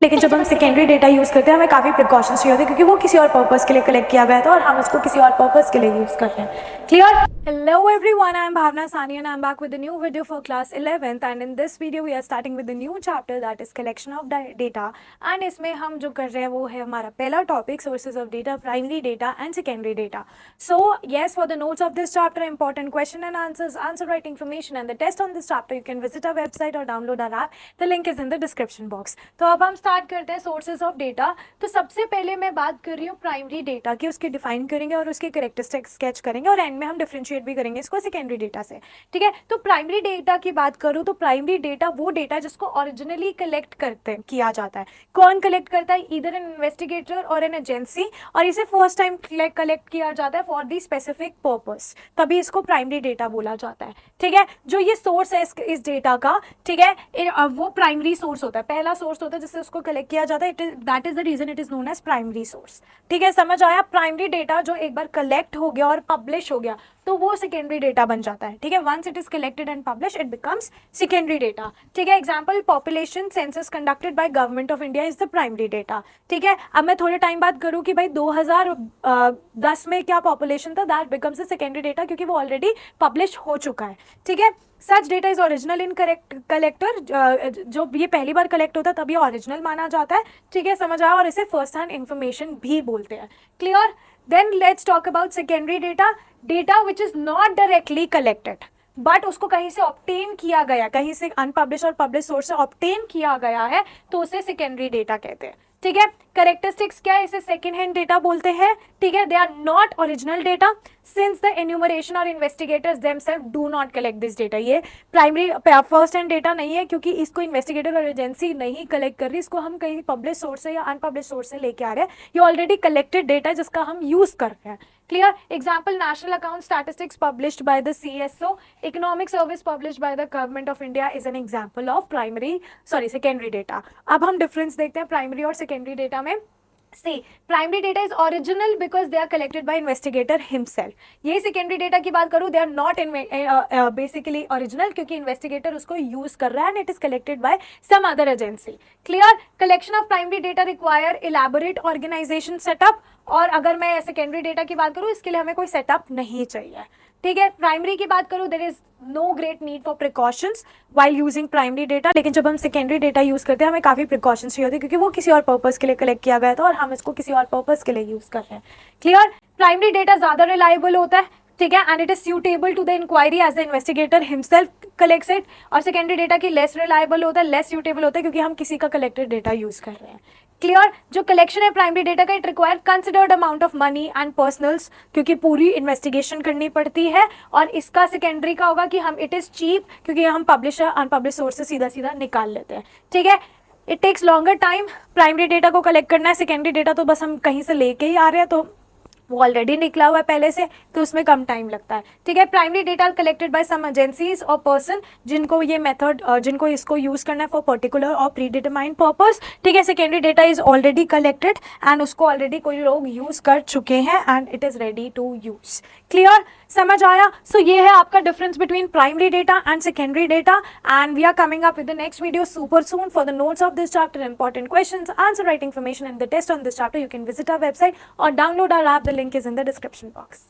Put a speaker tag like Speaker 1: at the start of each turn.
Speaker 1: लेकिन जब हम सेकेंडरी डेटा यूज़ करते हैं हमें काफ़ी प्रिकॉशंस चाहिए होते हैं क्योंकि वो किसी और पर्पज़ के लिए कलेक्ट किया गया था और हम उसको किसी और पर्पज़ के लिए यूज़ कर रहे हैं. Clear? Hello everyone, I am Bhavna Sani and I am back with a new video for class 11th and in this video we are starting with the new chapter that is collection of data and इसमें हम जो कर रहे हैं वो है हमारा पहला topic sources of data, primary data and secondary data. So yes, for the notes of this chapter, important question and answers, answer write information and the test on this chapter you can visit our website or download our app. The link is in the description box. तो अब हम start करते हैं sources of data. तो सबसे पहले मैं बात कर रही हूँ प्राइमरी डेटा की, उसकी डिफाइन करेंगे और उसके कैरेक्टरिस्टिक्स स्केच करेंगे और एंड में हम डिफरेंशिएट भी करेंगे इसको सेकेंडरी डेटा से. ठीक है, तो प्राइमरी डेटा की बात करूँ तो प्राइमरी डेटा वो डेटा जिसको ओरिजिनली कलेक्ट करते किया जाता है. कौन कलेक्ट करता है? ईदर एन इन्वेस्टिगेटर और एन एजेंसी, और इसे फर्स्ट टाइम कलेक्ट किया जाता है फॉर दी स्पेसिफिक पर्पस, तभी इसको प्राइमरी डेटा बोला जाता है. ठीक है, जो ये सोर्स है इस डेटा का, ठीक है, वो प्राइमरी सोर्स होता है, पहला सोर्स होता है जिससे उसको कलेक्ट किया जाता है. That is the reason it is known as primary source. ठीक है, समझ आया? प्राइमरी डेटा जो एक बार कलेक्ट हो गया और पब्लिश हो गया तो वो सेकेंडरी डेटा बन जाता है. ठीक है, once it is collected and publish it becomes secondary data. ठीक है, example population census conducted by government of India is the primary data. ठीक है, अब मैं थोड़े टाइम बाद करूँ कि भाई 2010 में क्या पॉपुलेशन था, that becomes the secondary data क्योंकि वो ऑलरेडी पब्लिश हो चुका है. ठीक है, such data is original in collector, जो ये पहली बार कलेक्ट होता है तब ये ओरिजिनल माना जाता है. ठीक है, समझ आया? और इसे फर्स्ट हैंड इंफॉर्मेशन भी बोलते हैं. Clear? Then let's talk about secondary data. Data which is not directly collected but उसको कहीं से ऑब्टेन किया गया, कहीं से अनपब्लिश और पब्लिश सोर्स से ऑब्टेन किया गया है तो उसे सेकेंडरी डेटा कहते हैं. ठीक है, कैरेक्टरिस्टिक्स क्या है? इसे सेकेंड हैंड डेटा बोलते हैं. ठीक है, they are not original data since the enumeration और investigators themselves do not collect this data. ये प्राइमरी फर्स्ट हैंड डेटा नहीं है क्योंकि इसको इन्वेस्टिगेटर और एजेंसी नहीं कलेक्ट कर रही, इसको हम कहीं पब्लिश सोर्स से या अनपब्लिश सोर्स से लेके आ रहे हैं. ये ऑलरेडी कलेक्टेड डेटा है जिसका हम यूज कर रहे हैं. Clear? Example, national account statistics published by the CSO, economic service published by the government of India is an example of secondary data. अब हम difference देखते हैं primary और secondary data में. See, primary data is original because they are collected by investigator himself. यही secondary data की बात करूँ, they are not basically original क्योंकि investigator उसको use कर रहा है and it is collected by some other agency. Clear? Collection of primary data require elaborate organization setup. और अगर मैं सेकेंडरी डेटा की बात करूँ इसके लिए हमें कोई सेटअप नहीं चाहिए. ठीक है, प्राइमरी की बात करूँ there is no great need for precautions while using primary data. लेकिन जब हम सेकेंडरी डेटा यूज़ करते हैं हमें काफ़ी प्रिकॉशंस चाहिए होती है क्योंकि वो किसी और पर्पज़ के लिए कलेक्ट किया गया था और हम इसको किसी और पर्पज़ के लिए यूज़ कर रहे हैं. क्लियर? प्राइमरी डेटा ज़्यादा रिलायबल होता है. ठीक है, and it is suitable to the inquiry as the investigator himself collects it. और सेकेंडरी डेटा की लेस रिलायबल होता है, लेस सूटेबल होता है क्योंकि हम किसी का कलेक्टेड डेटा यूज़ कर रहे हैं. क्लियर? जो कलेक्शन है प्राइमरी डेटा का it require considered amount of money and personnels क्योंकि पूरी इन्वेस्टिगेशन करनी पड़ती है. और इसका सेकेंडरी का होगा कि हम इट इज़ चीप क्योंकि हम पब्लिश अनपब्लिश सोर्स से सीधा सीधा निकाल लेते हैं. ठीक है, it takes longer time primary data को कलेक्ट करना है. सेकेंडरी डेटा तो बस हम कहीं से लेके ही आ रहे हैं तो वो ऑलरेडी निकला हुआ है पहले से तो उसमें कम टाइम लगता है. ठीक है, primary data collected by some agencies और पर्सन जिनको ये मेथड जिनको इसको यूज करना है फॉर पर्टिकुलर और प्री डिटरमाइंड पर्पस. ठीक है, secondary data is already collected and उसको ऑलरेडी कोई लोग यूज कर चुके हैं and it is ready to use. Clear? समझ आया? सो ये है आपका difference between primary data and secondary data and we are coming up with the next video super soon. For the notes of this chapter, important questions, answer write information and the test on this chapter, you can visit our website or download our app. The link is in the description box.